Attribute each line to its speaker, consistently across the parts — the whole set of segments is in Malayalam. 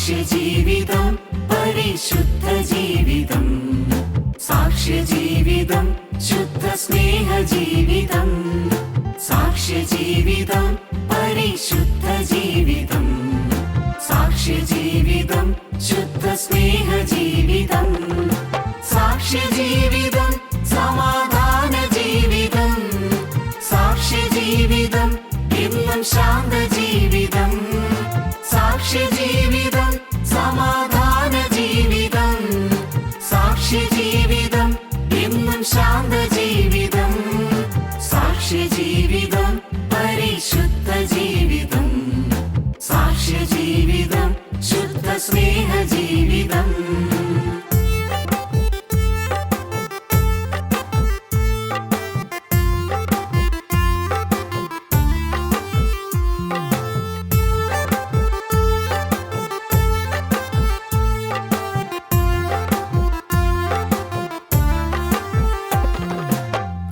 Speaker 1: സാക്ഷ്യജീവിതം പരിശുദ്ധ ജീവിതം, സാക്ഷ്യജീവിതം ശുദ്ധ സ്നേഹജീവിതം, സാക്ഷ്യജീവിതം പരിശുദ്ധ ജീവിതം, സാക്ഷ്യജീവിതം ശുദ്ധ സ്നേഹജീവിതം, സാക്ഷ്യജീവിതം സമാധാന ജീവിതം, സാക്ഷ്യജീവിതം എന്നും ശാന്തജീവിതം, സാക്ഷ്യജീവിതം സമാധാന ജീവിതം, സാക്ഷ്യജീവിതം എന്നും ശാന്തജീവിതം, സാക്ഷ്യജീവിതം പരിശുദ്ധ ജീവിതം, സാക്ഷ്യജീവിതം ശുദ്ധ സ്നേഹജീവിതം.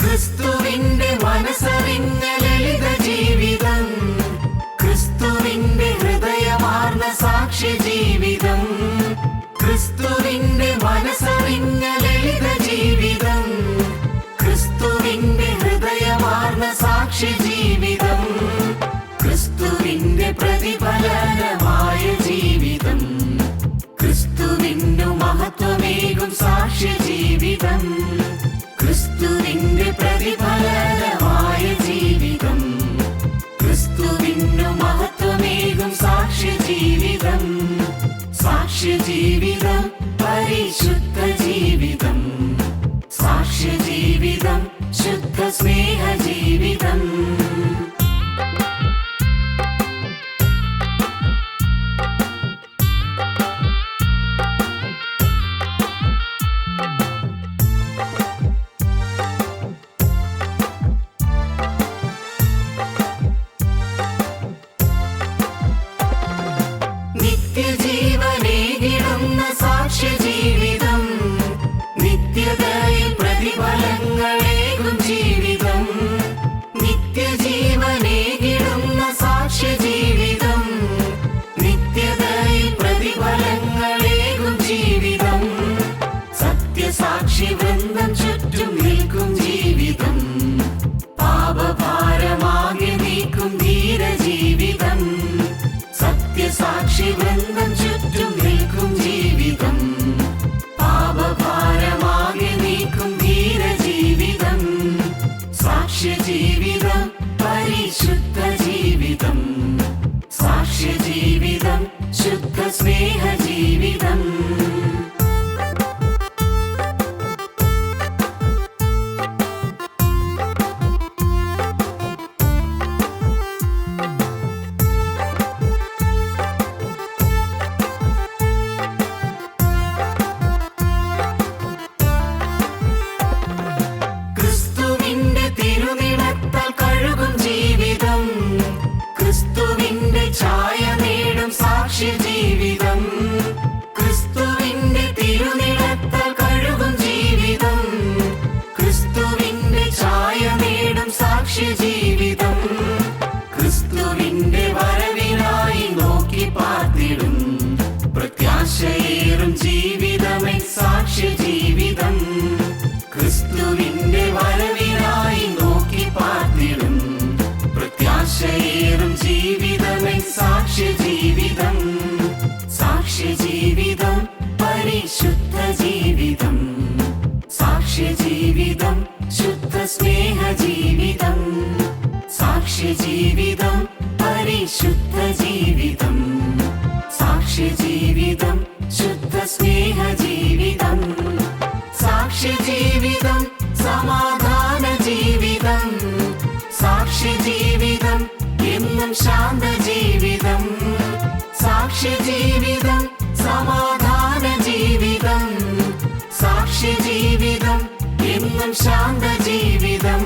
Speaker 1: ക്രിസ്തുവിന്റെ മനസ്സറിഞ്ഞ ലളിത ജീവിതം, ക്രിസ്തുവിന്റെ ഹൃദയമാർന്ന സാക്ഷ്യജീവിതം, ക്രിസ്തുവിന്റെ മനസ്സറിഞ്ഞ ലളിത ജീവിതം, ക്രിസ്തുവിന്റെ ഹൃദയമാർന്ന സാക്ഷ്യജീവിതം, ക്രിസ്തുവിന്റെ പ്രതിഫലനമായ ജീവിതം, ക്രിസ്തുവിനു മഹത്വമേകും സാക്ഷ്യജീവിതം, ക്രിസ്തുവിന്റെ പ്രതിഫലനമായ ജീവിതം, ക്രിസ്തുവിനു മഹത്വമേകും സാക്ഷ്യജീവിതം, സാക്ഷ്യജീവിതം പരിശുദ്ധ ജീവിതം, സാക്ഷ്യജീവിതം ശുദ്ധ സ്നേഹജീവിതം. നിത്യജീവനേകിടുന്ന സാക്ഷ്യജീവിതം, നിത്യതയിൽ പ്രതിഫലങ്ങളേകും ജീവിതം, നിത്യജീവനേകിടുന്ന സാക്ഷ്യജീവിതം, നിത്യതയിൽ പ്രതിഫലങ്ങളേകും ജീവിതം, സത്യസാക്ഷി വൃന്ദം ചുറ്റും നിൽക്കും ജീവിതം, പാപഭാരമാകെ നീക്കും ധീരജീവിതം, സത്യസാക്ഷി വൃന്ദം ചുറ്റും നിൽക്കും ജീവിതം, പാപഭാരമാകെ നീക്കും ധീരജീവിതം, സാക്ഷ്യജീവിതം പരിശുദ്ധ ജീവിതം, സാക്ഷ്യജീവിതം ശുദ്ധ സ്നേഹജീവിതം. ക്രിസ്തുവിന്റെ തിരുനിണത്താൽ കഴുകും ജീവിതം, ക്രിസ്തുവിന്റെ ഛായ നേടും സാക്ഷ്യജീവിതം, ക്രിസ്തുവിന്റെ തിരുനിണത്താൽ കഴുകും ജീവിതം, ക്രിസ്തുവിന്റെ ഛായ നേടും സാക്ഷ്യജീവിതം, ക്രിസ്തുവിന്റെ വരവിനായി നോക്കി പാർത്തിടും പ്രത്യാശയേറും ജീവിതമേ സാക്ഷ്യജീവിതം, ക്രിസ്തുവിന്റെ വരവിനായി നോക്കി പാർത്തിടും പ്രത്യാശയേറും ജീവിതമേ സാക്ഷ്യജീവിതം, സാക്ഷ്യജീവിതം പരിശുദ്ധ ജീവിതം, സാക്ഷ്യജീവിതം ശുദ്ധ സ്നേഹജീവിതം, സാക്ഷ്യജീവിതം പരിശുദ്ധ ജീവിതം, സാക്ഷ്യജീവിതം ശുദ്ധ സ്നേഹജീവിതം, സാക്ഷ്യജീവിതം സമാധാന ജീവിതം, സാക്ഷ്യജീവിതം എന്നും ശാന്തജീവിതം, സാക്ഷ്യജീവിതം സമാധാന ജീവിതം, സാക്ഷ്യജീവിതം എന്നും ശാന്തജീവിതം,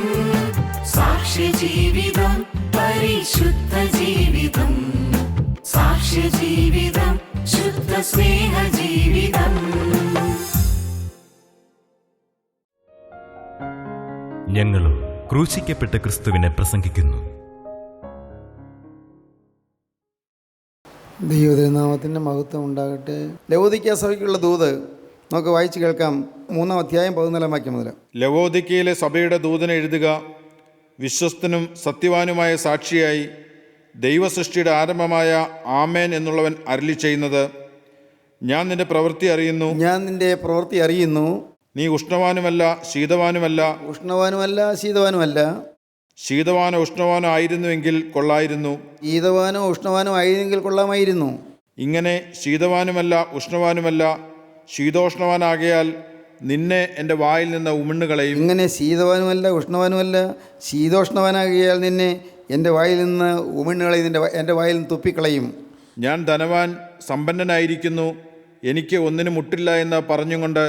Speaker 1: സാക്ഷ്യജീവിതം പരിശുദ്ധ ജീവിതം, സാക്ഷ്യജീവിതം ശുദ്ധ സ്നേഹജീവിതം.
Speaker 2: ഞങ്ങളും ക്രൂശിക്കപ്പെട്ട ക്രിസ്തുവിനെ പ്രസംഗിക്കുന്നു.
Speaker 3: ദൈവതിരുനാമത്തിൻ്റെ മഹത്വം ഉണ്ടാകട്ടെ. ലവോദിക്ക സഭയ്ക്കുള്ള ദൂത് നമുക്ക് വായിച്ചു കേൾക്കാം. 3-ാം അധ്യായം 14-ാം വാക്യം മുതൽ.
Speaker 4: ലവോദിക്കയിലെ സഭയുടെ ദൂതനെ എഴുതുക. വിശ്വസ്തനും സത്യവാനുമായ സാക്ഷിയായി ദൈവസൃഷ്ടിയുടെ ആരംഭമായ ആമേൻ എന്നുള്ളവൻ അരുളി ചെയ്യുന്നത്, ഞാൻ നിന്റെ പ്രവൃത്തി അറിയുന്നു.
Speaker 3: ഞാൻ നിന്റെ പ്രവൃത്തി അറിയുന്നു.
Speaker 4: നീ ഉഷ്ണവാനുമല്ല ശീതവാനുമല്ല.
Speaker 3: ഉഷ്ണവാനുമല്ല ശീതവാനുമല്ല.
Speaker 4: ശീതവാനോ ഉഷ്ണവാനോ ആയിരുന്നുവെങ്കിൽ കൊള്ളായിരുന്നു.
Speaker 3: ശീതവാനോ ഉഷ്ണവാനോ ആയിരുന്നെങ്കിൽ കൊള്ളാമായിരുന്നു.
Speaker 4: ഇങ്ങനെ ശീതവാനുമല്ല ഉഷ്ണവാനുമല്ല ശീതോഷ്ണവാനാകയാൽ നിന്നെ എൻ്റെ വായിൽ നിന്ന് ഉമിണ്ണുകളയും.
Speaker 3: ഇങ്ങനെ ശീതവാനുമല്ല ഉഷ്ണവാനുമല്ല ശീതോഷ്ണവാനാകിയാൽ നിന്നെ എൻ്റെ വായിൽ നിന്ന് ഉമിണ്ണുകളെ എൻ്റെ വായിൽ നിന്ന് തുപ്പിക്കളയും.
Speaker 4: ഞാൻ ധനവാൻ സമ്പന്നനായിരിക്കുന്നു, എനിക്ക് ഒന്നിനും മുട്ടില്ല എന്ന് പറഞ്ഞുകൊണ്ട്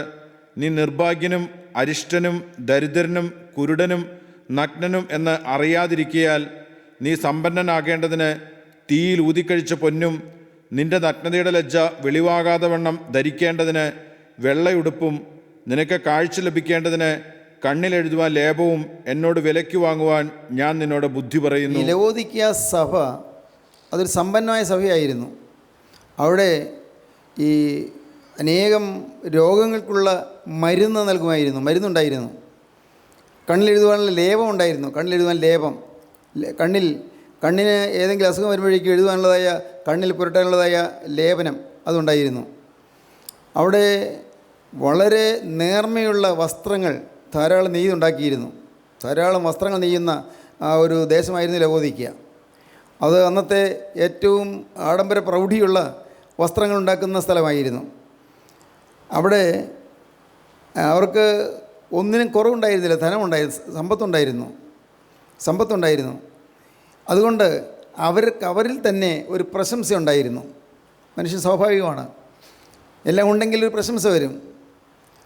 Speaker 4: നീ നിർഭാഗ്യനും അരിഷ്ടനും ദരിദ്രനും കുരുടനും നഗ്നനും എന്ന് അറിയാതിരിക്കയാൽ നീ സമ്പന്നനാകേണ്ടതിന് തീയിൽ ഊതിക്കഴിച്ച പൊന്നും നിന്റെ നഗ്നതയുടെ ലജ്ജ വെളിവാകാതെ വണ്ണം ധരിക്കേണ്ടതിന് വെള്ളയുടുപ്പും നിനക്ക് കാഴ്ച ലഭിക്കേണ്ടതിന് കണ്ണിലെഴുതുവാൻ ലേപവും എന്നോട് വിലയ്ക്ക് വാങ്ങുവാൻ ഞാൻ നിന്നോട് ബുദ്ധി പറയുന്നു.
Speaker 3: ഈ ലവോദിക്ക സഭ അതൊരു സമ്പന്നമായ സഭയായിരുന്നു. അവിടെ ഈ അനേകം രോഗങ്ങൾക്കുള്ള മരുന്ന് നൽകുമായിരുന്നു, മരുന്നുണ്ടായിരുന്നു. കണ്ണിലെഴുതുവാനുള്ള ലേപം ഉണ്ടായിരുന്നു. കണ്ണിലെഴുതുവാൻ ലേപം, കണ്ണിന് ഏതെങ്കിലും അസുഖം വരുമ്പോഴേക്കും എഴുതുവാനുള്ളതായ കണ്ണിൽ പുരട്ടാനുള്ളതായ ലേപനം അതുണ്ടായിരുന്നു. അവിടെ വളരെ നേർമയുള്ള വസ്ത്രങ്ങൾ ധാരാളം നെയ്തുണ്ടാക്കിയിരുന്നു. ധാരാളം വസ്ത്രങ്ങൾ നെയ്യുന്ന ആ ഒരു ദേശമായിരുന്നു ലവോദിക്ക. അത് അന്നത്തെ ഏറ്റവും ആഡംബര പ്രൗഢിയുള്ള വസ്ത്രങ്ങൾ ഉണ്ടാക്കുന്ന സ്ഥലമായിരുന്നു. അവിടെ അവർക്ക് ഒന്നിനും കുറവുണ്ടായിരുന്നില്ല. ധനമുണ്ടായിരുന്നു, സമ്പത്തുണ്ടായിരുന്നു. അതുകൊണ്ട് അവരിൽ തന്നെ ഒരു പ്രശംസ ഉണ്ടായിരുന്നു. മനുഷ്യൻ സ്വാഭാവികമാണ്, എല്ലാം ഉണ്ടെങ്കിൽ ഒരു പ്രശംസ വരും.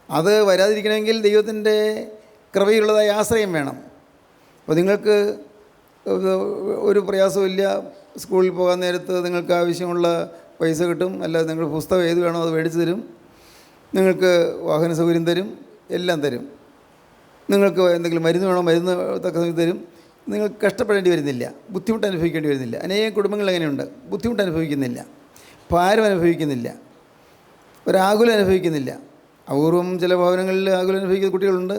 Speaker 3: അത് വരാതിരിക്കണമെങ്കിൽ ദൈവത്തിൻ്റെ കൃപയുള്ളതായ ആശ്രയം വേണം. അപ്പോൾ നിങ്ങൾക്ക് ഒരു പ്രയാസമില്ല, സ്കൂളിൽ പോകാൻ നേരത്ത് നിങ്ങൾക്ക് ആവശ്യമുള്ള പൈസ കിട്ടും, അല്ലാതെ നിങ്ങൾ പുസ്തകം ഏത് വേണോ അത് മേടിച്ച് തരും, നിങ്ങൾക്ക് വാഹന സൗകര്യം തരും, എല്ലാം തരും. നിങ്ങൾക്ക് എന്തെങ്കിലും മരുന്ന് വേണോ മരുന്ന് തക്ക സമയത്ത് തരും. നിങ്ങൾക്ക് കഷ്ടപ്പെടേണ്ടി വരുന്നില്ല, ബുദ്ധിമുട്ട് അനുഭവിക്കേണ്ടി വരുന്നില്ല. അനേകം കുടുംബങ്ങൾ അങ്ങനെയുണ്ട്, ബുദ്ധിമുട്ട് അനുഭവിക്കുന്നില്ല, ഭാരം അനുഭവിക്കുന്നില്ല, ഒരാകുലം അനുഭവിക്കുന്നില്ല. അപൂർവം ചില ഭവനങ്ങളിൽ ആകുലം അനുഭവിക്കുന്ന കുട്ടികളുണ്ട്.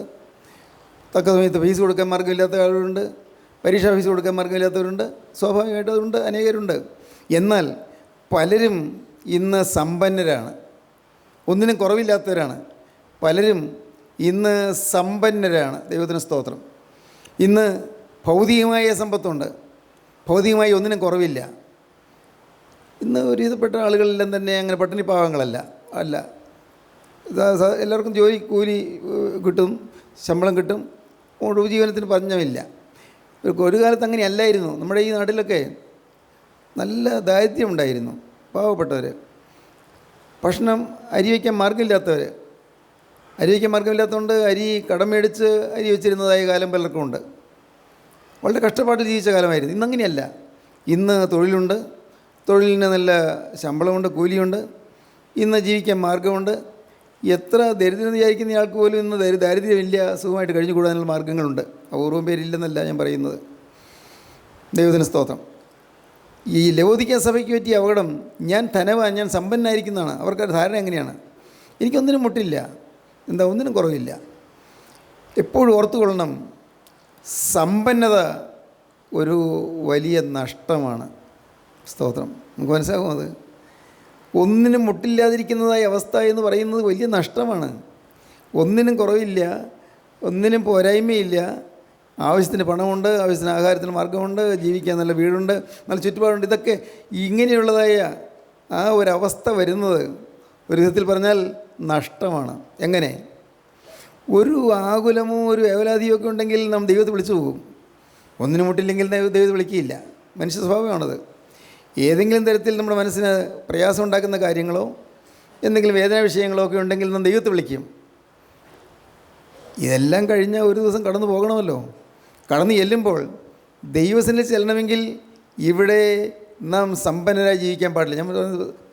Speaker 3: തക്ക സമയത്ത് ഫീസ് കൊടുക്കാൻ മാർഗ്ഗമില്ലാത്ത ആളുകളുണ്ട്, പരീക്ഷാ ഫീസ് കൊടുക്കാൻ മാർഗ്ഗമില്ലാത്തവരുണ്ട്. സ്വാഭാവികമായിട്ടും അതുകൊണ്ട് അനേകരുണ്ട്. എന്നാൽ പലരും ഇന്ന് സമ്പന്നരാണ്, ഒന്നിനും കുറവില്ലാത്തവരാണ്. പലരും ഇന്ന് സമ്പന്നരാണ്. ദൈവത്തിന് സ്തോത്രം. ഇന്ന് ഭൗതികമായ സമ്പത്തുണ്ട്, ഭൗതികമായി ഒന്നിനും കുറവില്ല. ഇന്ന് ഒരുവിധപ്പെട്ട ആളുകളെല്ലാം തന്നെ അങ്ങനെ പട്ടിണി പാവങ്ങളല്ല, അല്ല. എല്ലാവർക്കും ജോലി കൂലി കിട്ടും, ശമ്പളം കിട്ടും, ഉപജീവനത്തിന് പഞ്ഞമില്ല. ഒരു കാലത്ത് അങ്ങനെ അല്ലായിരുന്നു. നമ്മുടെ ഈ നാട്ടിലൊക്കെ നല്ല ദാരിദ്ര്യം ഉണ്ടായിരുന്നു. പാവപ്പെട്ടവർ, ഭക്ഷണം അരി വയ്ക്കാൻ മാർഗ്ഗമില്ലാത്തവർ, അരി വയ്ക്കാൻ മാർഗ്ഗമില്ലാത്തതുകൊണ്ട് അരി കടം മേടിച്ച് അരി വെച്ചിരുന്നതായ കാലം പലർക്കും ഉണ്ട്. വളരെ കഷ്ടപ്പാട് ജീവിച്ച കാലമായിരുന്നു. ഇന്നങ്ങനെയല്ല. ഇന്ന് തൊഴിലുണ്ട്, തൊഴിലിന് നല്ല ശമ്പളമുണ്ട്, കൂലിയുണ്ട്, ഇന്ന് ജീവിക്കാൻ മാർഗ്ഗമുണ്ട്. എത്ര ദരിദ്രം വിചാരിക്കുന്ന ആൾക്ക് പോലും ഇന്ന് ദാരിദ്ര്യമില്ല, സുഖമായിട്ട് കഴിഞ്ഞുകൂടാനുള്ള മാർഗ്ഗങ്ങളുണ്ട്. അപൂർവം പേരില്ലെന്നല്ല ഞാൻ പറയുന്നത്. ദൈവത്തിന് സ്തോത്രം. ഈ ലവോദിക്ക സഭയ്ക്ക് പറ്റിയ അപകടം, ഞാൻ ധനവാൻ, ഞാൻ സമ്പന്നനായിരിക്കുന്നതാണ്. അവർക്ക് ധാരണ എങ്ങനെയാണ്? എനിക്കൊന്നിനും മുട്ടില്ല, ഒന്നിനും കുറവില്ല. എപ്പോഴും ഓർത്തുകൊള്ളണം, സമ്പന്നത ഒരു വലിയ നഷ്ടമാണ്. സ്തോത്രം. നമുക്ക് മനസ്സിലാകും അത്. ഒന്നിനും മുട്ടില്ലാതിരിക്കുന്നതായ അവസ്ഥ എന്ന് പറയുന്നത് വലിയ നഷ്ടമാണ്. ഒന്നിനും കുറവില്ല, ഒന്നിനും പോരായ്മയില്ല. ആവശ്യത്തിന് പണമുണ്ട്, ആവശ്യത്തിന് ആഹാരത്തിന് മാർഗ്ഗമുണ്ട്, ജീവിക്കാൻ നല്ല വീടുണ്ട്, നല്ല ചുറ്റുപാടുണ്ട്. ഇതൊക്കെ ഇങ്ങനെയുള്ളതായ ആ ഒരവസ്ഥ വരുന്നത് ഒരു വിധത്തിൽ പറഞ്ഞാൽ നഷ്ടമാണ്. എങ്ങനെ? ഒരു ആകുലമോ ഒരു വേവലാതിയോ ഒക്കെ ഉണ്ടെങ്കിൽ നാം ദൈവത്തെ വിളിച്ചു പോകും. ഒന്നിനും മുട്ടില്ലെങ്കിൽ ദൈവത്തെ വിളിക്കുകയില്ല. മനുഷ്യ സ്വഭാവമാണത്. ഏതെങ്കിലും തരത്തിൽ നമ്മുടെ മനസ്സിന് പ്രയാസം ഉണ്ടാക്കുന്ന കാര്യങ്ങളോ എന്തെങ്കിലും വേദനാ വിഷയങ്ങളോ ഒക്കെ ഉണ്ടെങ്കിൽ നാം ദൈവത്തെ വിളിക്കും. ഇതെല്ലാം കഴിഞ്ഞ ഒരു ദിവസം കടന്നു പോകണമല്ലോ. കടന്നു ചെല്ലുമ്പോൾ ദൈവസന്നിധിയിൽ ചെല്ലണമെങ്കിൽ ഇവിടെ നാം സമ്പന്നരായി ജീവിക്കാൻ പാടില്ല. ഞാൻ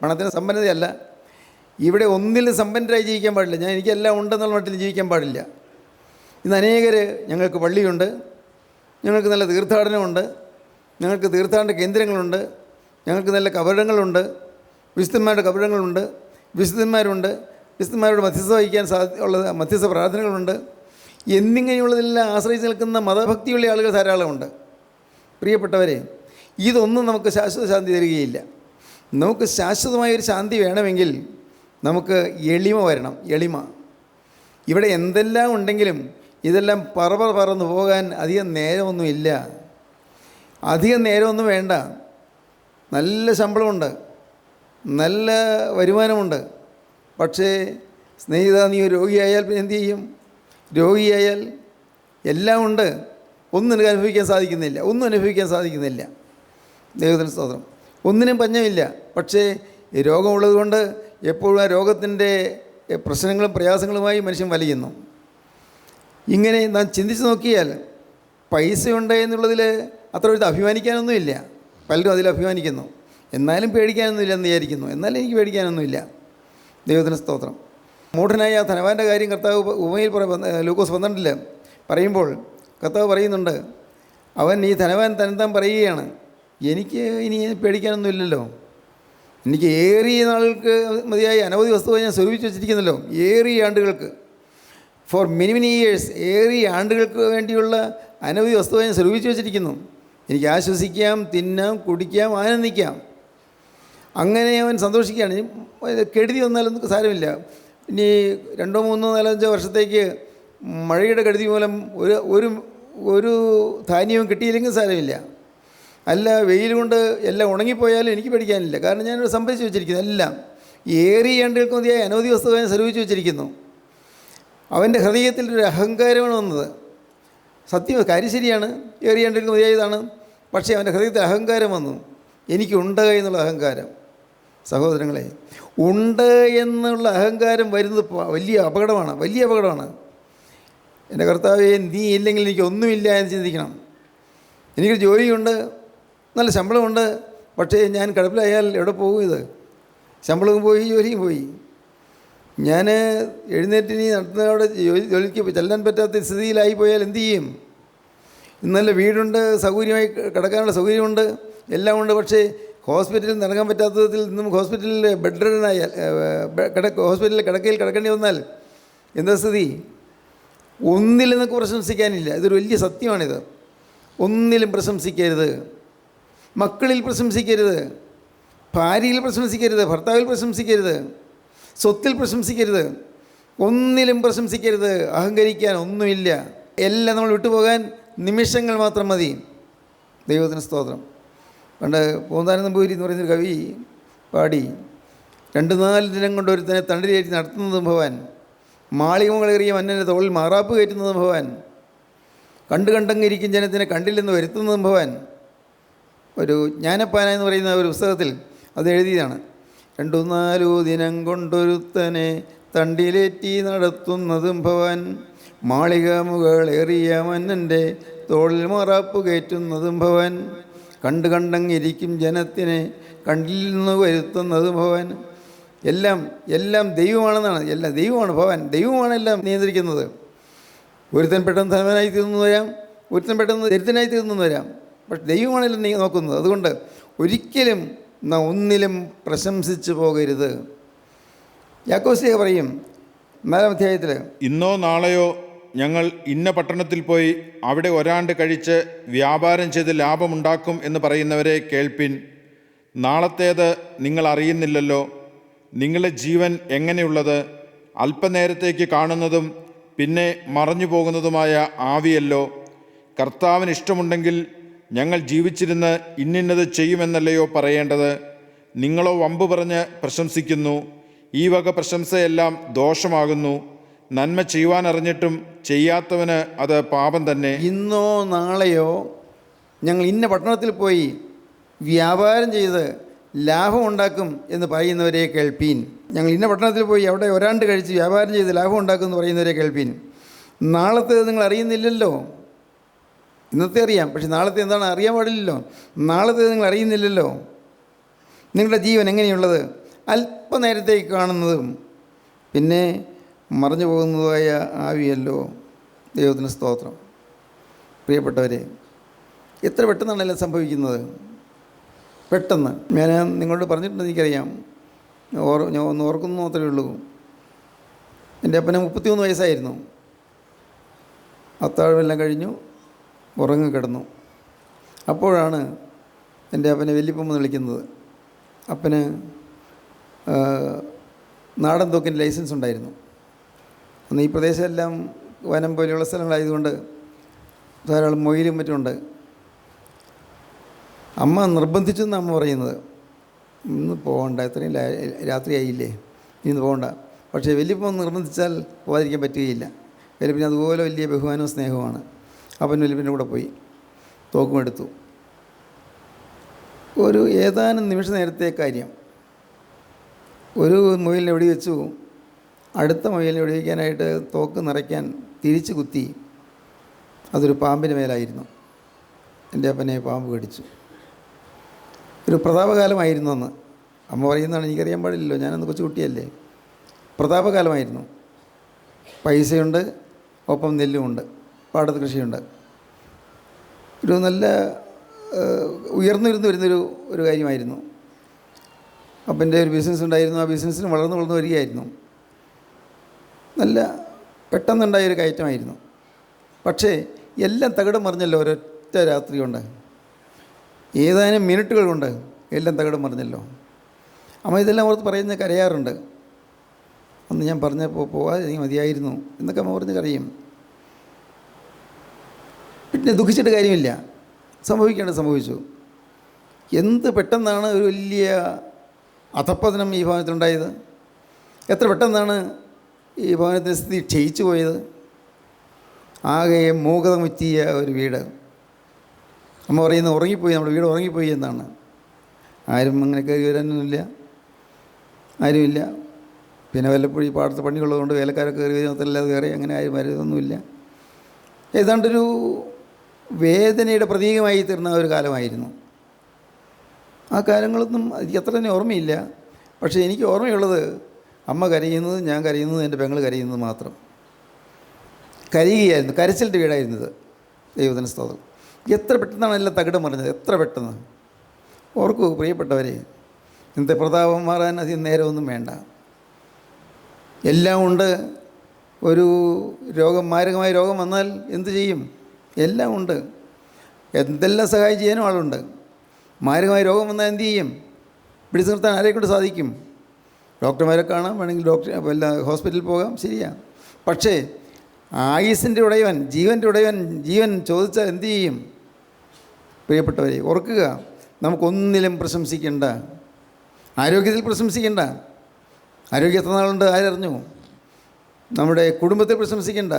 Speaker 3: പണത്തിന് സമ്പന്നതയല്ല, ഇവിടെ ഒന്നിലും സമ്പന്നരായി ജീവിക്കാൻ പാടില്ല. എനിക്കെല്ലാം ഉണ്ടെന്നുള്ള മട്ടിൽ ജീവിക്കാൻ പാടില്ല. ഇന്ന് അനേകർ, ഞങ്ങൾക്ക് പള്ളിയുണ്ട്, ഞങ്ങൾക്ക് നല്ല തീർത്ഥാടനമുണ്ട്, ഞങ്ങൾക്ക് തീർത്ഥാടന കേന്ദ്രങ്ങളുണ്ട്, ഞങ്ങൾക്ക് നല്ല കബറിടങ്ങളുണ്ട്, വിശുദ്ധന്മാരുടെ കബറിടങ്ങളുണ്ട്, വിശുദ്ധന്മാരുണ്ട്, വിശുദ്ധന്മാരോട് മധ്യസ്ഥ വഹിക്കാൻ ഉള്ള മധ്യസ്ഥ പ്രാർത്ഥനകളുണ്ട്. എന്നിങ്ങനെയുള്ളതെല്ലാം ആശ്രയിച്ച് നിൽക്കുന്ന മതഭക്തിയുള്ള ആളുകൾ ധാരാളമുണ്ട്. പ്രിയപ്പെട്ടവരെ, ഇതൊന്നും നമുക്ക് ശാശ്വത ശാന്തി തരികയില്ല. നമുക്ക് ശാശ്വതമായൊരു ശാന്തി വേണമെങ്കിൽ നമുക്ക് എളിമ വരണം. എളിമ. ഇവിടെ എന്തെല്ലാം ഉണ്ടെങ്കിലും ഇതെല്ലാം പറന്നു പോകാൻ അധികം നേരമൊന്നുമില്ല. അധികം നേരമൊന്നും വേണ്ട. നല്ല ശമ്പളമുണ്ട്, നല്ല വരുമാനമുണ്ട്. പക്ഷേ സ്നേഹിത, നീ ഒരു രോഗിയായാൽ പിന്നെ എന്തു ചെയ്യും? രോഗിയായാൽ എല്ലാം ഉണ്ട്, ഒന്നും എനിക്ക് അനുഭവിക്കാൻ സാധിക്കുന്നില്ല. ദൈവത്തിന് സ്തോത്രം. ഒന്നിനും പഞ്ഞമില്ല. പക്ഷേ രോഗമുള്ളത് കൊണ്ട് എപ്പോഴും ആ രോഗത്തിൻ്റെ പ്രശ്നങ്ങളും പ്രയാസങ്ങളുമായി മനുഷ്യൻ വലിയുന്നു. ഇങ്ങനെ നാം ചിന്തിച്ച് നോക്കിയാൽ പൈസയുണ്ട് എന്നുള്ളതിൽ അത്ര ഒരു അഭിമാനിക്കാനൊന്നുമില്ല. പലരും അതിൽ അഭിമാനിക്കുന്നു. എന്നാലും പേടിക്കാനൊന്നുമില്ല എന്ന് വിചാരിക്കുന്നു. എന്നാലും എനിക്ക് പേടിക്കാനൊന്നുമില്ല. ദൈവത്തിന് സ്തോത്രം. മൂഢനായ ആ ധനവാൻ്റെ കാര്യം കർത്താവ് ഉപമയിൽ ലൂക്കോസ് 12 പറയുമ്പോൾ കർത്താവ് പറയുന്നുണ്ട്, അവൻ ഈ ധനവാൻ തന്നെത്താൻ പറയുകയാണ്, എനിക്ക് ഇനി പേടിക്കാനൊന്നുമില്ലല്ലോ, എനിക്ക് ഏറിയ നാളുകൾക്ക് മതിയായി അനവധി വസ്തുക്കൾ ഞാൻ സ്വരൂപിച്ച് വെച്ചിരിക്കുന്നല്ലോ. ഏറിയ ആണ്ടുകൾക്ക്, ഫോർ മെനി ഇയേഴ്സ്, ഏറിയ ആണ്ടുകൾക്ക് വേണ്ടിയുള്ള അനവധി വസ്തുക്കൾ ഞാൻ സ്വരൂപിച്ച് വെച്ചിരിക്കുന്നു. എനിക്ക് ആശ്വസിക്കാം, തിന്നാം, കുടിക്കാം, ആനന്ദിക്കാം. അങ്ങനെ അവൻ സന്തോഷിക്കുകയാണ്. കെടുതി വന്നാലൊന്നും സാരമില്ല. ഇനി 2, 3, 4, 5 വർഷത്തേക്ക് മഴയുടെ കെടുതി മൂലം ഒരു ധാന്യവും കിട്ടിയില്ലെങ്കിൽ സാരമില്ല. അല്ല, വെയിൽ കൊണ്ട് എല്ലാം ഉണങ്ങിപ്പോയാലും എനിക്ക് പേടിക്കാനില്ല. കാരണം ഞാനിവിടെ സംഭരിച്ച് വെച്ചിരിക്കുന്നു എല്ലാം. ഏറിയ ആണ്ടുകൾക്ക് മതിയായ അനവധി വസ്തുക്കൾ ഞാൻ സ്വരൂപിച്ച് വെച്ചിരിക്കുന്നു. അവൻ്റെ ഹൃദയത്തിൽ ഒരു അഹങ്കാരമാണ് വന്നത്. സത്യം, കാര്യം ശരിയാണ്, ഏറിയ ആണ്ടുകൾക്ക് മതിയായതാണ്. പക്ഷേ അവൻ്റെ ഹൃദയത്തിൽ അഹങ്കാരം വന്നു. എനിക്കുണ്ട് എന്നുള്ള അഹങ്കാരം. സഹോദരങ്ങളെ, ഉണ്ട് എന്നുള്ള അഹങ്കാരം വരുന്നത് വലിയ അപകടമാണ്. എൻ്റെ കർത്താവേ, നീ ഇല്ലെങ്കിൽ എനിക്ക് ഒന്നുമില്ല എന്ന് ചിന്തിക്കണം. എനിക്കൊരു ജോലിയുണ്ട്, നല്ല ശമ്പളമുണ്ട്, പക്ഷേ ഞാൻ കിടപ്പിലായാൽ എവിടെ പോകും? ഇത് ശമ്പളവും പോയി, ജോലിയും പോയി. ഞാൻ എഴുന്നേറ്റ് നീ നടത്തുന്നവിടെ ജോലിക്ക് ചെല്ലാൻ പറ്റാത്ത സ്ഥിതിയിലായി പോയാൽ എന്തു ചെയ്യും? ഇന്നല്ല വീടുണ്ട്, സൗകര്യമായി കിടക്കാനുള്ള സൗകര്യമുണ്ട്, എല്ലാം ഉണ്ട്. പക്ഷേ ഹോസ്പിറ്റലിൽ നടക്കാൻ പറ്റാത്ത വിധത്തിൽ നിന്നും ഹോസ്പിറ്റലിൽ ബെഡ് റിഡനായാൽ, ഹോസ്പിറ്റലിൽ കിടക്കയിൽ കിടക്കേണ്ടി വന്നാൽ എന്താ സ്ഥിതി? ഒന്നിലും നമുക്ക് പ്രശംസിക്കാനില്ല. ഇതൊരു വലിയ സത്യമാണിത്. ഒന്നിലും പ്രശംസിക്കരുത്. മക്കളിൽ പ്രശംസിക്കരുത്, ഭാര്യയിൽ പ്രശംസിക്കരുത്, ഭർത്താവിൽ പ്രശംസിക്കരുത്, സ്വത്തിൽ പ്രശംസിക്കരുത്, ഒന്നിലും പ്രശംസിക്കരുത്. അഹങ്കരിക്കാൻ ഒന്നുമില്ല. എല്ലാം നമ്മൾ വിട്ടുപോകാൻ നിമിഷങ്ങൾ മാത്രം മതി. ദൈവത്തിന് സ്തോത്രം. പണ്ട് പൂന്താനം നമ്പൂതിരി എന്ന് പറയുന്നൊരു കവി പാടി, 2-4 ദിനം കൊണ്ട് ഒരുത്തനെ തണ്ടിലേറ്റി നടത്തുന്നതും ഭവാൻ, മാളികമകളേറിയ മന്നൻ്റെ തോളിൽ മാറാപ്പ് കയറ്റുന്നതും ഭവാൻ, കണ്ടങ്ങിരിക്കും ജനത്തിനെ കണ്ടില്ലെന്ന് വരുത്തുന്നതും ഭവാൻ. ഒരു ജ്ഞാനപ്പാന എന്ന് പറയുന്ന ഒരു പുസ്തകത്തിൽ അത് എഴുതിയതാണ്. 2-4 ദിനം കൊണ്ടൊരുത്തനെ തണ്ടിലേറ്റി നടത്തുന്നതും ഭവാൻ, മാളികമുകളേറിയ മന്നൻ്റെ തോളിൽ മാറാപ്പ് കയറ്റുന്നതും ഭവാൻ, കണ്ടങ്ങിരിക്കും ജനത്തിനെ കണ്ടില്ലെന്ന് വരുത്തുന്നതും ഭവാൻ. എല്ലാം ദൈവമാണെന്നാണ്. എല്ലാം ദൈവമാണ്. ഭവാൻ ദൈവമാണ് എല്ലാം നിയന്ത്രിക്കുന്നത്. ഒരുത്തൻ പെട്ടെന്ന് ധനവാനായി തീർന്നു വരാം, ഒരുത്തൻ പെട്ടെന്ന് ദരിദ്രനായി തീർന്നു വരാം. പക്ഷെ ദൈവമാണെല്ലാം നീ നോക്കുന്നത്. അതുകൊണ്ട് ഒരിക്കലും നാം ഒന്നിലും പ്രശംസിച്ചു പോകരുത്. യാക്കോബ് പറയും 4-ാം അധ്യായത്തിൽ,
Speaker 4: ഇന്നോ നാളെയോ ഞങ്ങൾ ഇന്ന പട്ടണത്തിൽ പോയി അവിടെ ഒരാണ്ട് കഴിച്ച് വ്യാപാരം ചെയ്ത് ലാഭമുണ്ടാക്കും എന്ന് പറയുന്നവരെ കേൾപ്പിൻ. നാളത്തേത് നിങ്ങൾ അറിയുന്നില്ലല്ലോ. നിങ്ങളുടെ ജീവൻ എങ്ങനെയുള്ളത്? അല്പനേരത്തേക്ക് കാണുന്നതും പിന്നെ മറഞ്ഞു പോകുന്നതുമായ ആവിയല്ലോ. കർത്താവിന് ഇഷ്ടമുണ്ടെങ്കിൽ ഞങ്ങൾ ജീവിച്ചിരുന്ന് ഇന്നത് ചെയ്യുമെന്നല്ലയോ പറയേണ്ടത്? നിങ്ങളോ വമ്പ് പറഞ്ഞ് പ്രശംസിക്കുന്നു. ഈ വക പ്രശംസയെല്ലാം ദോഷമാകുന്നു. നന്മ ചെയ്യുവാനറിഞ്ഞിട്ടും ചെയ്യാത്തവന് അത് പാപം തന്നെ.
Speaker 3: ഇന്നോ നാളെയോ ഞങ്ങൾ ഇന്ന പട്ടണത്തിൽ പോയി വ്യാപാരം ചെയ്ത് ലാഭമുണ്ടാക്കും എന്ന് പറയുന്നവരെ കേൾപ്പീൻ. ഞങ്ങൾ ഇന്ന പട്ടണത്തിൽ പോയി അവിടെ ഒരാണ്ട് കഴിച്ച് വ്യാപാരം ചെയ്ത് ലാഭം ഉണ്ടാക്കും എന്ന് പറയുന്നവരെ കേൾപ്പീൻ. നാളത്തെ നിങ്ങൾ അറിയുന്നില്ലല്ലോ. ഇന്നത്തെ അറിയാം, പക്ഷെ നാളത്തെ എന്താണ് അറിയാൻ പാടില്ലല്ലോ. നാളത്തെ നിങ്ങൾ അറിയുന്നില്ലല്ലോ. നിങ്ങളുടെ ജീവൻ എങ്ങനെയുള്ളത്? അല്പനേരത്തേക്ക് കാണുന്നതും പിന്നെ മറഞ്ഞു പോകുന്നതുമായ ആവിയല്ലോ. ദൈവത്തിന് സ്തോത്രം. പ്രിയപ്പെട്ടവരെ, എത്ര പെട്ടെന്നാണ് എല്ലാം സംഭവിക്കുന്നത്. പെട്ടെന്ന് ഞാൻ നിങ്ങളോട് പറഞ്ഞിട്ടുണ്ട്, എനിക്കറിയാം. ഞാൻ ഒന്ന് ഓർക്കുന്നു മാത്രമേ ഉള്ളൂ. എൻ്റെ അപ്പന് 33 വയസ്സായിരുന്നു. അത്താഴമെല്ലാം കഴിഞ്ഞു ഉറങ്ങിക്കിടന്നു. അപ്പോഴാണ് എൻ്റെ അപ്പനെ വല്യപ്പമെന്ന് വിളിക്കുന്നത്. അപ്പന് നാടൻ തോക്കിൻ്റെ ലൈസൻസ് ഉണ്ടായിരുന്നു. അന്ന് ഈ പ്രദേശമെല്ലാം വനം പോലെയുള്ള സ്ഥലങ്ങളായതുകൊണ്ട് ധാരാളം മൊയിലും മറ്റുമുണ്ട്. അമ്മ നിർബന്ധിച്ചെന്ന് അമ്മ പറയുന്നത്, ഇന്ന് പോകണ്ട, ഇത്രയും രാത്രിയായില്ലേ, ഇന്ന് പോകണ്ട. പക്ഷേ വല്യപ്പൻ നിർബന്ധിച്ചാൽ പോകാതിരിക്കാൻ പറ്റുകയില്ല. വല്യപ്പന് അതുപോലെ വലിയ ബഹുമാനവും സ്നേഹവുമാണ്. അപ്പൻ വല്യപ്പൻ്റെ കൂടെ പോയി തോക്കും എടുത്തു. ഒരു ഏതാനും നിമിഷ നേരത്തെ കാര്യം. ഒരു മൊയിലിനെ വെടിവെച്ചു. അടുത്ത മൊയിലിനെ വെടിവെക്കാനായിട്ട് തോക്ക് നിറയ്ക്കാൻ തിരിച്ചു കുത്തി. അതൊരു പാമ്പിൻ്റെ മേലായിരുന്നു. എൻ്റെ അപ്പനെ പാമ്പ് കടിച്ചു. ഒരു പ്രതാപകാലമായിരുന്നു അന്ന്. അമ്മ പറയുന്നതാണ്, എനിക്കറിയാൻ പാടില്ലല്ലോ, ഞാനന്ന് കൊച്ചുകുട്ടിയല്ലേ. പ്രതാപകാലമായിരുന്നു. പൈസയുണ്ട്, ഒപ്പം നെല്ലുമുണ്ട്, പാടത്ത് കൃഷിയുണ്ട്. ഒരു നല്ല ഉയർന്നു വരുന്നൊരു കാര്യമായിരുന്നു. അപ്പൻ്റെ ഒരു ബിസിനസ് ഉണ്ടായിരുന്നു. ആ ബിസിനസ്സിന് വളർന്നു വരികയായിരുന്നു. നല്ല പെട്ടെന്നുണ്ടായൊരു കയറ്റമായിരുന്നു. പക്ഷേ എല്ലാം തകിടം മറിഞ്ഞല്ലോ ഒരൊറ്റ രാത്രി കൊണ്ട്. ഏതാനും മിനിറ്റുകൾ കൊണ്ട് എല്ലാം തകിടം മറിഞ്ഞല്ലോ. അമ്മ ഇതെല്ലാം ഓർത്ത് പറയുന്നത് കരയാറുണ്ട്. അന്ന് ഞാൻ പറഞ്ഞപ്പോൾ പോകാതെ നീ മതിയായിരുന്നു എന്നൊക്കെ അമ്മ പറഞ്ഞ് കരയും. പിന്നെ ദുഃഖിച്ചിട്ട് കാര്യമില്ല. സംഭവിക്കേണ്ടത് സംഭവിച്ചു. എന്ത് പെട്ടെന്നാണ് ഒരു വലിയ അധപ്പതനം ഈ ഭവനത്തിലുണ്ടായത്. എത്ര പെട്ടെന്നാണ് ഈ ഭവനത്തിൻ്റെ സ്ഥിതി ക്ഷയിച്ചു പോയത്. ആകെ മൂകത മുറ്റിയ ഒരു വീട്. അമ്മ പറയുന്നത് ഉറങ്ങിപ്പോയി, നമ്മുടെ വീട് ഉറങ്ങിപ്പോയി എന്നാണ്. ആരും അങ്ങനെ കയറി വരാനൊന്നുമില്ല, ആരുമില്ല. പിന്നെ വല്ലപ്പോഴും ഈ പാടത്ത് പണിയുള്ളതുകൊണ്ട് വേലക്കാരൊക്കെ കയറി വരുന്നതല്ലാതെ കയറി അങ്ങനെ ആരും വരുന്നൊന്നുമില്ല. ഏതാണ്ടൊരു വേദനയുടെ പ്രതീകമായി തീർന്ന ഒരു കാലമായിരുന്നു. ആ കാലങ്ങളൊന്നും എനിക്ക് അത്ര തന്നെ ഓർമ്മയില്ല. പക്ഷേ എനിക്ക് ഓർമ്മയുള്ളത് അമ്മ കരയുന്നത്, ഞാൻ കരയുന്നത്, എൻ്റെ പെങ്ങൾ കരയുന്നത് മാത്രം. കരയുകയായിരുന്നു, കരച്ചിലിൻ്റെ വീടായിരുന്നത്. ദൈവത്തിന് സ്തോത്രം. എത്ര പെട്ടെന്നാണ് എല്ലാം തകിടം മറിഞ്ഞത്, എത്ര പെട്ടെന്ന്. ഓർക്കൂ പ്രിയപ്പെട്ടവരെ, ഇന്നത്തെ പ്രതാപം മാറാൻ അധികം നേരമൊന്നും വേണ്ട. എല്ലാം ഉണ്ട്. ഒരു രോഗം, മാരകമായ രോഗം വന്നാൽ എന്തു ചെയ്യും? എല്ലാം ഉണ്ട്. എന്തെല്ലാം സഹായം ചെയ്യാനും ആളുണ്ട്. മാരകമായ രോഗം വന്നാൽ എന്തു ചെയ്യും? പിടിച്ചു നിർത്താൻ ആരെക്കൊണ്ട് സാധിക്കും? ഡോക്ടർമാരെ കാണാം, വേണമെങ്കിൽ ഹോസ്പിറ്റലിൽ പോകാം, ശരിയാണ്. പക്ഷേ ആയുസിൻ്റെ ഉടയവൻ, ജീവൻ്റെ ഉടയവൻ ജീവൻ ചോദിച്ചാൽ എന്തു ചെയ്യും? പ്രിയപ്പെട്ടവരെ ഓർക്കുക, നമുക്കൊന്നിലും പ്രശംസിക്കേണ്ട, ആരോഗ്യത്തിൽ പ്രശംസിക്കേണ്ട. ആരോഗ്യം എത്ര നാളുണ്ട് ആരറിഞ്ഞു? നമ്മുടെ കുടുംബത്തിൽ പ്രശംസിക്കേണ്ട,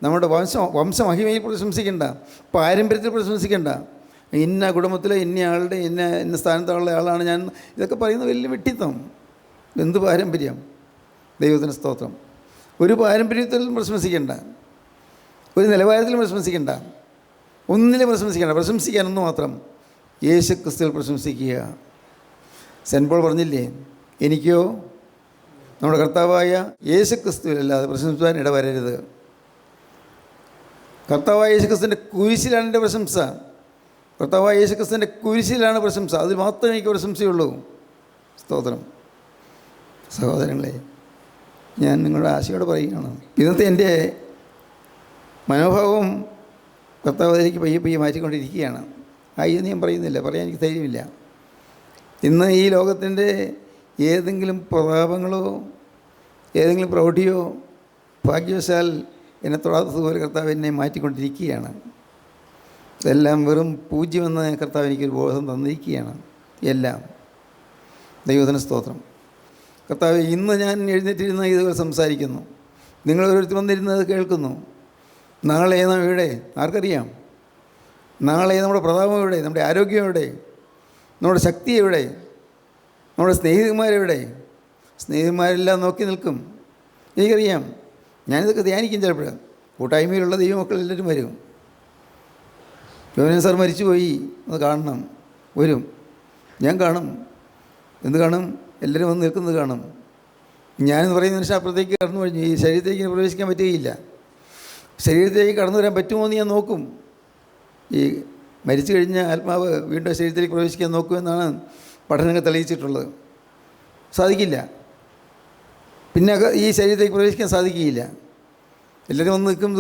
Speaker 3: നമ്മുടെ വംശമഹിമയിൽ പ്രശംസിക്കേണ്ട, പാരമ്പര്യത്തിൽ പ്രശംസിക്കേണ്ട. ഇന്ന കുടുംബത്തിലെ ഇന്ന ആളുടെ ഇന്ന സ്ഥാനത്തുള്ള ആളാണ് ഞാൻ, ഇതൊക്കെ പറയുന്ന വലിയ വെട്ടിത്തം. എന്ത് പാരമ്പര്യം? ദൈവത്തിന് സ്തോത്രം. ഒരു പാരമ്പര്യത്തിലും പ്രശംസിക്കേണ്ട, ഒരു നിലവാരത്തിലും പ്രശംസിക്കേണ്ട, ഒന്നിലും പ്രശംസിക്കേണ്ട. പ്രശംസിക്കാനൊന്നു മാത്രം യേശു ക്രിസ്തുവിൽ പ്രശംസിക്കുക. സെൻറ്റ് പോൾ പറഞ്ഞില്ലേ, എനിക്കോ നമ്മുടെ കർത്താവായ യേശു ക്രിസ്തുവിലല്ലാതെ പ്രശംസിക്കാൻ ഇടവരരുത്. കർത്താവായ യേശു ക്രിസ്തുവിൻ്റെ കുരിശിലാണ് എൻ്റെ പ്രശംസ. കർത്താവായ യേശു ക്രിസ്തുവിൻ്റെ കുരിശിലാണ് പ്രശംസ. അതിൽ മാത്രമേ എനിക്ക് പ്രശംസയുള്ളൂ. സ്തോത്രം. സഹോദരങ്ങളെ, ഞാൻ നിങ്ങളുടെ ആശയോടെ പറയുകയാണ്, ഇന്നത്തെ എൻ്റെ മനോഭാവം കർത്താവിലേക്ക് പയ്യെ മാറ്റിക്കൊണ്ടിരിക്കുകയാണ്. എന്ന് ഞാൻ പറയുന്നില്ല, പറയാൻ എനിക്ക് ധൈര്യമില്ല. ഇന്ന് ഈ ലോകത്തിൻ്റെ ഏതെങ്കിലും പ്രതാപങ്ങളോ ഏതെങ്കിലും പ്രൗഢിയോ ഭാഗ്യവശാൽ എന്നെ തൊടാത്തതുപോലെ കർത്താവ് എന്നെ മാറ്റിക്കൊണ്ടിരിക്കുകയാണ്. ഇതെല്ലാം വെറും പൂജ്യമെന്ന് കർത്താവ് എനിക്കൊരു ബോധം തന്നിരിക്കുകയാണ്. എല്ലാം ദൈവത്തിന് സ്തോത്രം. കർത്താവ്, ഇന്ന് ഞാൻ എഴുന്നേറ്റിരുന്ന ഇതുപോലെ സംസാരിക്കുന്നു, നിങ്ങൾ ഓരോരുത്തർ വന്നിരുന്നത് കേൾക്കുന്നു. നാളെ നാം എവിടെ? ആർക്കറിയാം? നാളെ നമ്മുടെ പ്രതാപം എവിടെ? നമ്മുടെ ആരോഗ്യം എവിടെ? നമ്മുടെ ശക്തി എവിടെ? നമ്മുടെ സ്നേഹിതന്മാരെവിടെ? സ്നേഹിതന്മാരെല്ലാം നോക്കി നിൽക്കും. എനിക്കറിയാം. ഞാനിതൊക്കെ ധ്യാനിക്കും. ചിലപ്പോൾ കൂട്ടായ്മയിലുള്ള ദൈവമക്കൾ എല്ലാവരും വരും. യോഹന്നാൻ സാർ മരിച്ചുപോയി, അത് കാണണം, വരും. ഞാൻ കാണും. എന്ത് കാണും? എല്ലാവരും വന്ന് നിൽക്കുന്നത് കാണും. ഞാനെന്ന് പറയുന്ന മനുഷ്യൻ അപ്പുറത്തേക്ക് കടന്നു കഴിഞ്ഞു. ഈ ശരീരത്തേക്ക് പ്രവേശിക്കാൻ പറ്റുകയില്ല. ശരീരത്തേക്ക് കടന്നു വരാൻ പറ്റുമോ എന്ന് ഞാൻ നോക്കും. ഈ മരിച്ചു കഴിഞ്ഞ ആത്മാവ് വീണ്ടും ശരീരത്തിലേക്ക് പ്രവേശിക്കാൻ നോക്കുമെന്നാണ് പഠനങ്ങൾ തെളിയിച്ചിട്ടുള്ളത്. സാധിക്കില്ല. പിന്നെ ഈ ശരീരത്തേക്ക് പ്രവേശിക്കാൻ സാധിക്കുകയില്ല. എല്ലാവരും ഒന്ന് നിൽക്കും,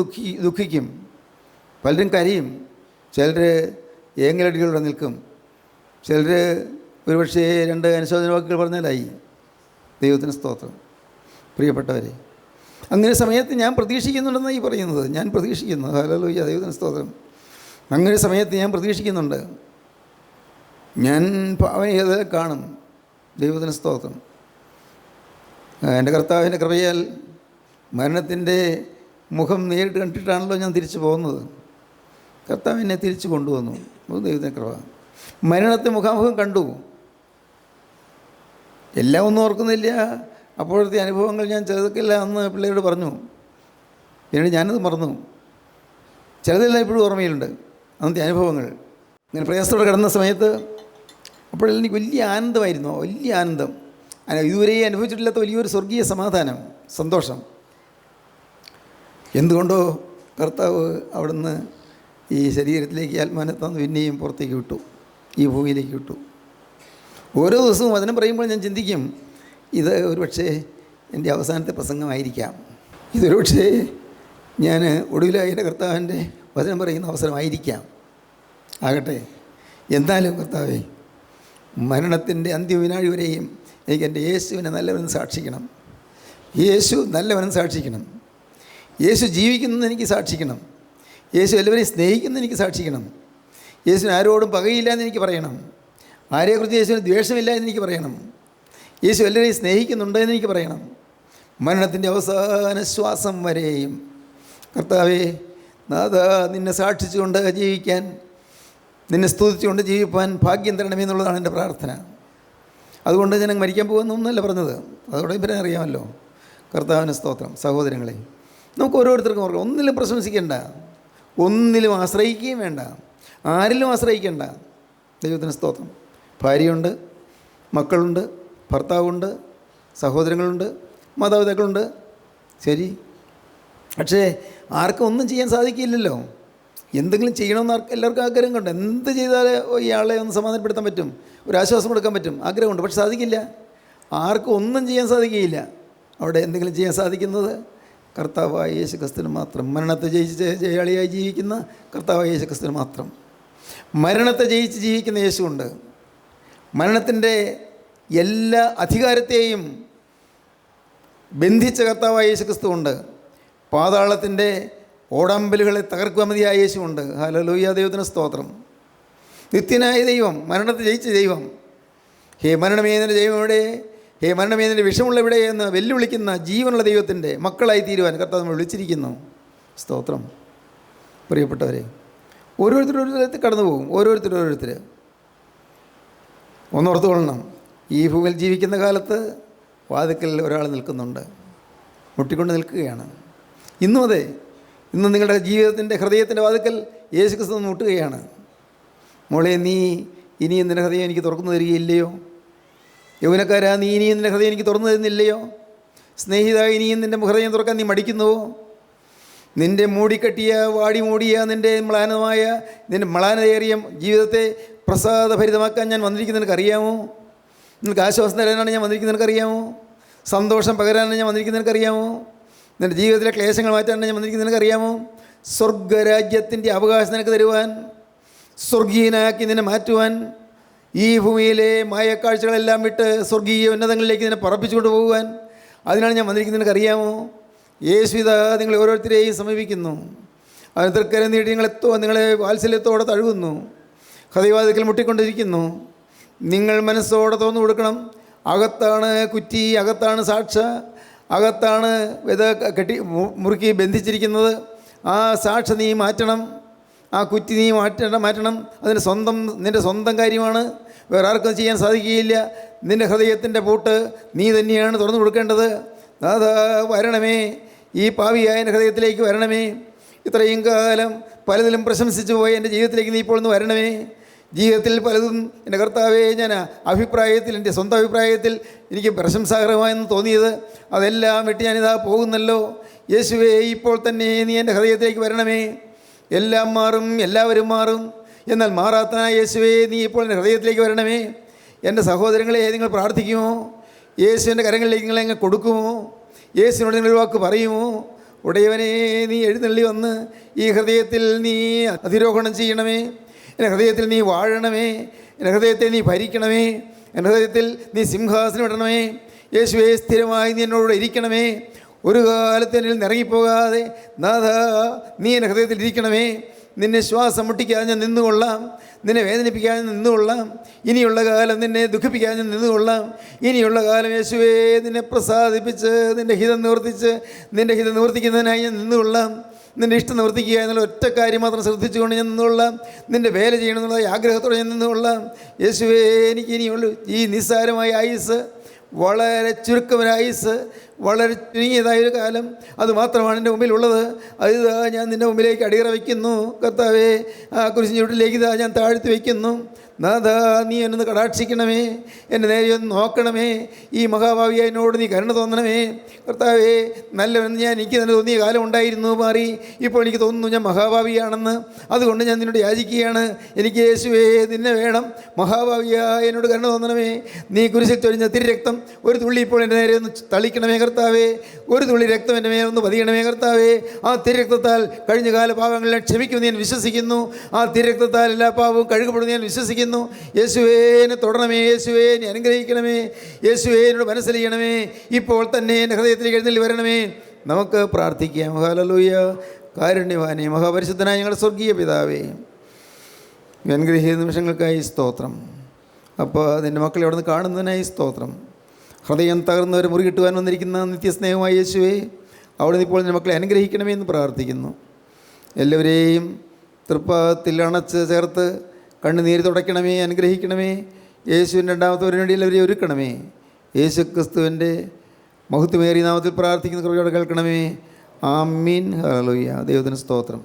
Speaker 3: ദുഃഖിക്കും, പലരും കരയും, ചിലർ ഏങ്ങലടികളോടെ നിൽക്കും, ചിലർ ഒരുപക്ഷേ 2 അനുശോചന വാക്കുകൾ പറഞ്ഞാലായി. ദൈവത്തിന് സ്തോത്രം. പ്രിയപ്പെട്ടവരെ, അങ്ങനെ സമയത്ത് ഞാൻ പ്രതീക്ഷിക്കുന്നുണ്ടെന്നാണ് ഈ പറയുന്നത്. ഞാൻ പ്രതീക്ഷിക്കുന്നു. ഹല്ലേലൂയ, ദൈവത്തിന് സ്തോത്രം. അങ്ങനെ സമയത്ത് ഞാൻ പ്രതീക്ഷിക്കുന്നുണ്ട്. ഞാൻ അവനെ കാണും. ദൈവത്തിന് സ്തോത്രം. എൻ്റെ കർത്താവിൻ്റെ കൃപയാൽ മരണത്തിൻ്റെ മുഖം നേരിട്ട് കണ്ടിട്ടാണല്ലോ ഞാൻ തിരിച്ചു പോകുന്നത്. കർത്താവ് എന്നെ തിരിച്ചു കൊണ്ടുവന്നു. ദൈവത്തിൻ്റെ കൃപ. മരണത്തെ മുഖാമുഖം കണ്ടു. എല്ലാം ഒന്നും ഓർക്കുന്നില്ല. അപ്പോഴത്തെ അനുഭവങ്ങൾ ഞാൻ ചെറുതൊക്കെയില്ല അന്ന് പിള്ളേരോട് പറഞ്ഞു. പിന്നീട് ഞാനത് മറന്നു. ചിലതെല്ലാം ഇപ്പോഴും ഓർമ്മയിലുണ്ട്, അന്നത്തെ അനുഭവങ്ങൾ. ഇങ്ങനെ പ്രയാസത്തോടെ കിടന്ന സമയത്ത് അപ്പോഴെല്ലാം എനിക്ക് വലിയ ആനന്ദമായിരുന്നു, വലിയ ആനന്ദം. ഇതുവരെ അനുഭവിച്ചിട്ടില്ലാത്ത വലിയൊരു സ്വർഗീയ സമാധാനം, സന്തോഷം. എന്തുകൊണ്ടോ കർത്താവ് അവിടുന്ന് ഈ ശരീരത്തിലേക്ക് ആത്മാവിനെ തന്ന് പിന്നെയും പുറത്തേക്ക് വിട്ടു, ഈ ഭൂമിയിലേക്ക് വിട്ടു. ഓരോ ദിവസവും വചനം പറയുമ്പോൾ ഞാൻ ചിന്തിക്കും, ഇത് ഒരുപക്ഷേ എൻ്റെ അവസാനത്തെ പ്രസംഗമായിരിക്കാം. ഇതൊരുപക്ഷേ ഞാൻ ഒടുവിലായി എൻ്റെ കർത്താവിൻ്റെ വചനം പറയുന്ന അവസരമായിരിക്കാം. ആകട്ടെ, എന്നാലും കർത്താവേ, മരണത്തിൻ്റെ അന്ത്യവിനാഴി വരെയും എനിക്ക് എൻ്റെ യേശുവിനെ നല്ലവനെന്ന് സാക്ഷിക്കണം. യേശു നല്ലവനെന്ന് സാക്ഷിക്കണം. യേശു ജീവിക്കുന്നതെന്ന് എനിക്ക് സാക്ഷിക്കണം. യേശു എല്ലാവരെയും സ്നേഹിക്കുന്നതെന്ന് എനിക്ക് സാക്ഷിക്കണം. യേശുവിന് ആരോടും പകയില്ല എന്ന് എനിക്ക് പറയണം. ആരെക്കുറിച്ച് യേശുവിന് ദ്വേഷമില്ല എന്ന് എനിക്ക് പറയണം. യേശു എല്ലാവരെയും സ്നേഹിക്കുന്നുണ്ട് എന്ന് എനിക്ക് പറയണം. മരണത്തിൻ്റെ അവസാന ശ്വാസം വരെയും കർത്താവേ, നാഥ, നിന്നെ സാക്ഷിച്ചുകൊണ്ട് ജീവിക്കാൻ, നിന്നെ സ്തുതിച്ചുകൊണ്ട് ജീവിപ്പാൻ ഭാഗ്യം തരണമെന്നുള്ളതാണ് എൻ്റെ പ്രാർത്ഥന. അതുകൊണ്ട് ഞാൻ മരിക്കാൻ പോകുന്നൊന്നുമല്ല പറഞ്ഞത്. അതോടെ പിന്നെ അറിയാമല്ലോ. കർത്താവിന് സ്തോത്രം. സഹോദരങ്ങളെ, നമുക്ക് ഓരോരുത്തർക്കും ഓർക്കാം, ഒന്നിലും പ്രശംസിക്കേണ്ട, ഒന്നിലും ആശ്രയിക്കുകയും വേണ്ട, ആരിലും ആശ്രയിക്കേണ്ട. ദൈവത്തിന് സ്തോത്രം. ഭാര്യയുണ്ട്, മക്കളുണ്ട്, ഭർത്താവുണ്ട്, സഹോദരങ്ങളുണ്ട്, മാതാപിതാക്കളുണ്ട്. ശരി, പക്ഷേ ആർക്കും ഒന്നും ചെയ്യാൻ സാധിക്കില്ലല്ലോ. എന്തെങ്കിലും ചെയ്യണമെന്ന് എല്ലാവർക്കും ആഗ്രഹമുണ്ട്. എന്ത് ചെയ്താൽ ഇയാളെ ഒന്ന് സമാധാനപ്പെടുത്താൻ പറ്റും, ഒരു ആശ്വാസം കൊടുക്കാൻ പറ്റും, ആഗ്രഹമുണ്ട്. പക്ഷെ സാധിക്കില്ല. ആർക്കും ഒന്നും ചെയ്യാൻ സാധിക്കുകയില്ല. അവിടെ എന്തെങ്കിലും ചെയ്യാൻ സാധിക്കുന്നത് കർത്താവായ യേശു ക്രിസ്തുവിന് മാത്രം. മരണത്തെ ജയിച്ച് ജയാളിയായി ജീവിക്കുന്ന കർത്താവായ യേശു ക്രിസ്തുവിന് മാത്രം. മരണത്തെ ജയിച്ച് ജീവിക്കുന്ന യേശുവുണ്ട്. മരണത്തിൻ്റെ എല്ലാ അധികാരത്തെയും ബന്ധിച്ച കർത്താവായ യേശു ക്രിസ്തുവുണ്ട്. പാതാളത്തിൻ്റെ ഓടമ്പലുകളെ തകർക്കുക മതിയായ യേശുവുണ്ട്. ഹല്ലേലൂയ, ദൈവത്തിന് സ്തോത്രം. നിത്യനായ ദൈവം, മരണത്തെ ജയിച്ച ദൈവം. ഹേ മരണമേ, നിൻ്റെ ദൈവം എവിടെ? ഹേ മരണമേ, നിൻ്റെ വിഷമുള്ള എവിടെ എന്ന് വെല്ലുവിളിക്കുന്ന ജീവനുള്ള ദൈവത്തിൻ്റെ മക്കളായി തീരുവാൻ കർത്താവ് നമ്മൾ വിളിച്ചിരിക്കുന്നു. സ്തോത്രം. പ്രിയപ്പെട്ടവരെ, ഓരോരുത്തർ കടന്നു പോകും. ഓരോരുത്തർ ഒന്നോർത്തുകൊള്ളണം, ഈ ഭൂമിയിൽ ജീവിക്കുന്ന കാലത്ത് വാതിക്കൽ ഒരാൾ നിൽക്കുന്നുണ്ട്, മുട്ടിക്കൊണ്ട് നിൽക്കുകയാണ്. ഇന്നും അതെ, ഇന്ന് നിങ്ങളുടെ ജീവിതത്തിൻ്റെ ഹൃദയത്തിൻ്റെ വാതിക്കൽ യേശു ക്രിസ്തു മുട്ടുകയാണ്. മോളെ, നീ ഇനിയും നിൻ്റെ ഹൃദയം എനിക്ക് തുറന്നു തരികയില്ലയോ? യൗവനക്കാരാ, നീ ഇനിയും നിൻ്റെ ഹൃദയം എനിക്ക് തുറന്നു തരുന്നില്ലയോ? സ്നേഹിത, ഇനിയും നിൻ്റെ ഹൃദയം തുറക്കാൻ നീ മടിക്കുന്നുവോ? നിൻ്റെ മൂടിക്കെട്ടിയ വാടി മൂടിയ നിൻ്റെ മ്ലാനതയേറിയ ജീവിതത്തെ പ്രസാദഭരിതമാക്കാൻ ഞാൻ വന്നിരിക്കുന്നത് നിനക്കറിയാമോ? നിനക്ക് ആശ്വാസം തരാനാണ് ഞാൻ വന്നിരിക്കുന്നത് നിനക്കറിയാമോ? സന്തോഷം പകരാനാണ് ഞാൻ വന്നിരിക്കുന്നത് നിനക്കറിയാമോ? നിൻ്റെ ജീവിതത്തിലെ ക്ലേശങ്ങൾ മാറ്റാനാണ് ഞാൻ വന്നിരിക്കുന്നത് നിനക്കറിയാമോ? സ്വർഗരാജ്യത്തിൻ്റെ അവകാശം നിനക്ക് തരുവാൻ, സ്വർഗീയനാക്കി നിന്നെ മാറ്റുവാൻ, ഈ ഭൂമിയിലെ മായക്കാഴ്ചകളെല്ലാം വിട്ട് സ്വർഗീയ ഉന്നതങ്ങളിലേക്ക് നിന്നെ പറപ്പിച്ചുകൊണ്ട് പോകുവാൻ, അതിനാണ് ഞാൻ വന്നിരിക്കുന്നത് നിനക്കറിയാമോ? യേശുവിത നിങ്ങളെ ഓരോരുത്തരെയും സമീപിക്കുന്നു. അവൻ തൃക്കരം നീട്ടി നിങ്ങളെ വാത്സല്യത്തോടെ തഴുകുന്നു. ഹൃദയവാതിക്കൽ മുട്ടിക്കൊണ്ടിരിക്കുന്നു. നിങ്ങൾ മനസ്സോടെ തുറന്നു കൊടുക്കണം. അകത്താണ് കുറ്റി, അകത്താണ് സാക്ഷ, അകത്താണ് മുറുക്കി ബന്ധിച്ചിരിക്കുന്നത്. ആ സാക്ഷ നീ മാറ്റണം, ആ കുറ്റി നീ മാറ്റണം. അതിന് നിൻ്റെ സ്വന്തം കാര്യമാണ്, വേറെ ആർക്കും ചെയ്യാൻ സാധിക്കുകയില്ല. നിൻ്റെ ഹൃദയത്തിൻ്റെ പൂട്ട് നീ തന്നെയാണ് തുറന്നു കൊടുക്കേണ്ടത്. അതാ വരണമേ, ഈ പാവിയായ എൻ്റെ ഹൃദയത്തിലേക്ക് വരണമേ. ഇത്രയും കാലം പലതിലും പ്രശംസിച്ചു പോയ എൻ്റെ ജീവിതത്തിലേക്ക് നീ ഇപ്പോൾ ഒന്ന് വരണമേ. ജീവിതത്തിൽ പലതും എൻ്റെ കർത്താവേ, ഞാൻ എൻ്റെ സ്വന്തം അഭിപ്രായത്തിൽ എനിക്ക് പ്രശംസാകരമായെന്ന് തോന്നിയത് അതെല്ലാം വിട്ട് ഞാനിതാ പോകുന്നല്ലോ. യേശുവേ, ഇപ്പോൾ തന്നെ നീ എൻ്റെ ഹൃദയത്തിലേക്ക് വരണമേ. എല്ലാം മാറും, എല്ലാവരും മാറും, എന്നാൽ മാറാത്ത യേശുവേ, നീ ഇപ്പോൾ എൻ്റെ ഹൃദയത്തിലേക്ക് വരണമേ. എൻ്റെ സഹോദരങ്ങളെ, നിങ്ങൾ പ്രാർത്ഥിക്കുമോ? യേശുവിൻ്റെ കരങ്ങളിലേക്ക് നിങ്ങളെങ്ങ് കൊടുക്കുമോ? യേശുവിനോട് നിങ്ങൾ വാക്ക് പറയുമോ? ഉടയവനെ, നീ എഴുന്നള്ളി വന്ന് ഈ ഹൃദയത്തിൽ നീ അധിരോഹണം ചെയ്യണമേ. എൻ്റെ ഹൃദയത്തിൽ നീ വാഴണമേ. എൻ്റെ ഹൃദയത്തെ നീ ഭരിക്കണമേ. എൻ്റെ ഹൃദയത്തിൽ നീ സിംഹാസനം ഇടണമേ. യേശുവേ, സ്ഥിരമായി നീ എന്നോട് ഇരിക്കണമേ. ഒരു കാലത്ത് എന്നിൽ നിറങ്ങിപ്പോകാതെ നാഥ നീ എൻ്റെ ഹൃദയത്തിൽ ഇരിക്കണമേ. നിന്നെ ശ്വാസം മുട്ടിക്കാതെ ഞാൻ നിന്നുകൊള്ളാം. നിന്നെ വേദനിപ്പിക്കാതെ ഞാൻ നിന്നുകൊള്ളാം. ഇനിയുള്ള കാലം നിന്നെ ദുഃഖിപ്പിക്കാതെ ഞാൻ നിന്നുകൊള്ളാം. ഇനിയുള്ള കാലം യേശുവേ നിന്നെ പ്രസാദിപ്പിച്ച് നിൻ്റെ ഹിതം നിവർത്തിക്കുന്നതിനായി ഞാൻ നിന്നുകൊള്ളാം. നിൻ്റെ ഇഷ്ടം നിവർത്തിക്കുക എന്നുള്ള ഒറ്റ കാര്യം മാത്രം ശ്രദ്ധിച്ചുകൊണ്ട് ഞാൻ നിന്നുകൊള്ളാം. നിൻ്റെ വേല ചെയ്യണമെന്നുള്ള ആഗ്രഹത്തോടെ ഞാൻ നിന്നുകൊള്ളാം. യേശുവേ, എനിക്ക് ഇനിയുള്ള ഈ നിസ്സാരമായ ആയുസ്, വളരെ ചുരുക്കമൊരായുസ്, വളരെ ചുരുങ്ങിയതായൊരു കാലം, അതുമാത്രമാണ് എൻ്റെ മുമ്പിലുള്ളത്. അതിതാ ഞാൻ നിൻ്റെ മുമ്പിലേക്ക് അടിയറ വയ്ക്കുന്നു. കർത്താവേ, ആ കുരിശിൻ ചുവട്ടിലേക്ക് ഇതാ ഞാൻ താഴ്ത്തി വയ്ക്കുന്നു. നാഥ, നീ എന്നൊന്ന് കടാക്ഷിക്കണമേ. എൻ്റെ നേരെ ഒന്ന് നോക്കണമേ. ഈ മഹാഭാവിയായ എന്നോട് നീ കരുണ തോന്നണമേ. കർത്താവേ, നല്ലവെന്ന് എനിക്ക് തന്നെ തോന്നിയ കാലം ഉണ്ടായിരുന്നു, മാറി. ഇപ്പോൾ എനിക്ക് തോന്നുന്നു ഞാൻ മഹാഭാവിയാണെന്ന്. അതുകൊണ്ട് ഞാൻ നിന്നോട് യാചിക്കുകയാണ്. എനിക്ക് യേശുവേ നിന്നെ വേണം. മഹാഭാവിയായ എന്നോട് കരുണ തോന്നണമേ. നീ കുരിശിൽ ചൊരിഞ്ഞ തിരുരക്തം ഒരു തുള്ളി ഇപ്പോൾ എൻ്റെ നേരെ ഒന്ന് തളിക്കണമേ കർത്താവേ. ഒരു തുള്ളി രക്തം എൻ്റെ മേലെ ഒന്ന് പതിയണമേ കർത്താവേ. ആ തിരുരക്തത്താൽ കഴിഞ്ഞ കാല പാപങ്ങളെ ക്ഷമിക്കുമെന്ന് ഞാൻ വിശ്വസിക്കുന്നു. ആ തിരുരക്തത്താൽ എല്ലാ പാപവും കഴുകപ്പെടുമെന്ന് ഞാൻ വിശ്വസിക്കുന്നു. യേശുവേ, എന്നെ തൊടണമേ. യേശുവേ, എന്നെ അനുഗ്രഹിക്കണമേ. യേശുവേ, എന്നോട് മനസ്സിലിയണമേ. ഇപ്പോൾ തന്നെ എൻ്റെ ഹൃദയത്തിലേക്ക് എഴുന്നള്ളി വരണമേ. നമുക്ക് പ്രാർത്ഥിക്കാം. ഹല്ലേലൂയ. കാരുണ്യവാനേ, മഹാപരിശുദ്ധനായ ഞങ്ങളുടെ സ്വർഗീയ പിതാവേ, അനുഗ്രഹീത നിമിഷങ്ങൾക്കായി സ്തോത്രം. അപ്പോൾ നിൻ്റെ മക്കളെ അവിടെ നിന്ന് കാണുന്നതിനായി സ്തോത്രം. ഹൃദയം തകർന്നവരെ മുറി കിട്ടുവാൻ വന്നിരിക്കുന്ന നിത്യസ്നേഹമായ യേശുവേ, അവിടെ നിന്ന് ഇപ്പോൾ നിൻ്റെ മക്കളെ അനുഗ്രഹിക്കണമേ എന്ന് പ്രാർത്ഥിക്കുന്നു. എല്ലാവരെയും തൃപ്പാദത്തിൽ അണച്ച് ചേർത്ത് കണ്ണുനീര് തുടയ്ക്കണമേ, അനുഗ്രഹിക്കണമേ. യേശുവിൻ്റെ രണ്ടാമത്തെ വരവിന് വേണ്ടി എല്ലാവരെയും ഒരുക്കണമേ. യേശു ക്രിസ്തുവിൻ്റെ മഹത്വമേറിയ നാമത്തിൽ പ്രാർത്ഥിക്കുന്ന കൃപയോടെ കേൾക്കണമേ. ആമീൻ. ഹല്ലേലൂയ. ദൈവത്തിന് സ്തോത്രം.